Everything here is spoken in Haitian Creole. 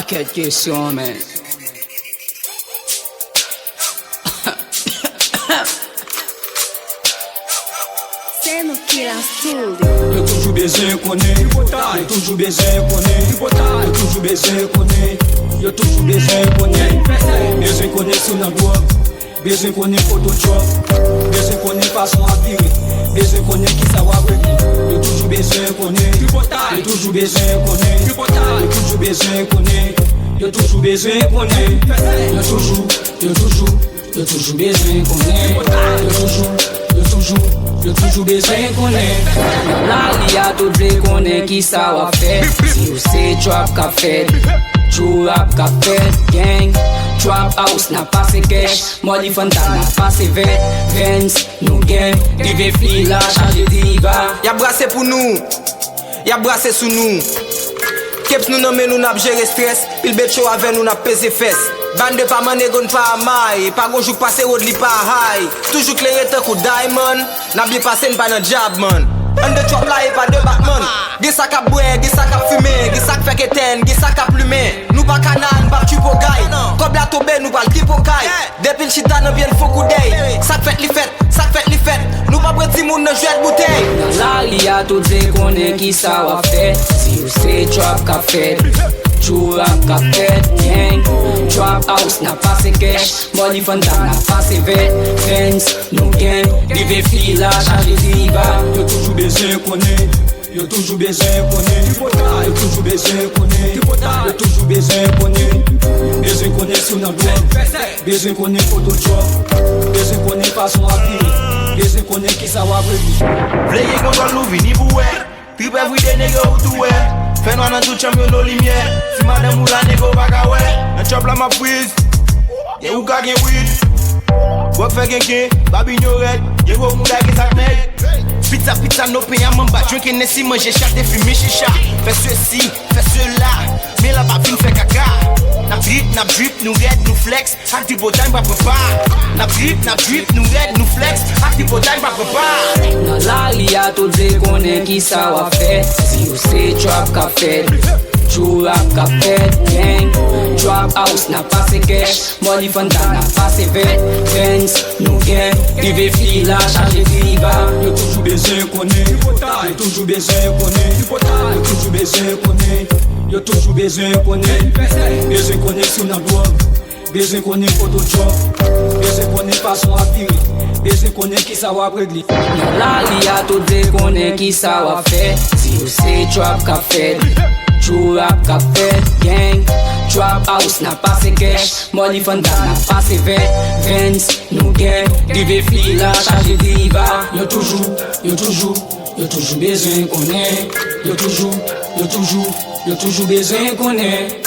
Paquet de question, man. Sendo que era tudo. Eu toujours baiser connais, eu toujours baiser connais, eu toujours baiser connais, eu toujours baiser connais. Baiser connais sur la drogue, baiser connais Photoshop, baiser connais façon à virer, baiser connais qui ça va briller. Eu toujours baiser connais, eu toujours baiser connais, eu toujours baiser connais, eu toujours baiser connais, eu toujours baiser connais, eu toujours baiser connais. La lia tout vle konen ki sa wap fe. Si ou se trap ka fet, true rap ka fet. Gang, trap house na pase cash, Molly Fanta na pase vet. Vens, nou gang, rive fli la chaje diva. Ya brase pou nou, ya brase sou nou. Keps nou nomen nou nap jere stres, pil bet show ave nou nap pese fes. Bande pa mane gon pa amay, pa gonjouk pase road li pa high. Toujou klere te kou diamond, nap li pase n pa nan job man. An de chop la e pa de Batman. Ge sak ap bwe, ge sak ap fume, ge sak fek eten, ge sak ap lume. Nou pa kanan, pa chupo gay, kob la tobe nou pal tipo kay. Depil chita nan bien fokou dey, sak fet li fet, sak fet li fet. Nou pa breti moun nan jwet boutey. La lia tout vle konen ki sa wap fe. Si ou se trap ka fet, true rap ka fet. Gang, trap house na pase cash, Molly Fanta na pase vet. Vens, nou gang, rive fli la chaje diva. Eu toujours baiser connais, eu toujours baiser connais, eu toujours baiser connais, eu toujours baiser connais. Baiser connais sur la drogue, baiser connais Photoshop, baiser connais façon à virer, baiser connais qui ça va briller. Vleye kontrol nou vini pou we, trip everyday nigga ou tou we. Fè nou nan tout champion nou limye, si madame ou la nego baka we. Nan chop la ma freeze, ye ou ka gen weed. Wak fè gen ken, babi nyo red, ye go mouda ki sak med. Pizza no pen ya mamba, drinking nesi manje chate fumi chicha. Fè se si, fè se la, men la pa fin fè kaka. Nap drip, nou red, nou flex, ak di botay pa pepa. Nap drip, nou red, nou flex, ak di botay pa pepa. Nan la lia tout vle konen ki sa wap fe. Si ou se trap ka fet, true rap ka fet. Gang, trap house na pase cash, Molly Fanta na pase vet. Vens, nou gang, rive fli la chaje diva. Eu toujours baiser connais, eu toujours baiser connais, eu toujours baiser connais, eu toujours baiser connais. Baiser connais sur la drogue, baiser connais Photoshop, baiser connais façon à virer, baiser connais qui ça va briller. Nan la lia tout vle konen ki sa wap fe. Si ou se trap ka fet, true rap ka fet. Gang, trap house na pase cash, Molly Fanta na pase vet. Vens, nou gang, rive fli la chaje diva. Eu toujours baiser connais, eu toujours baiser connais.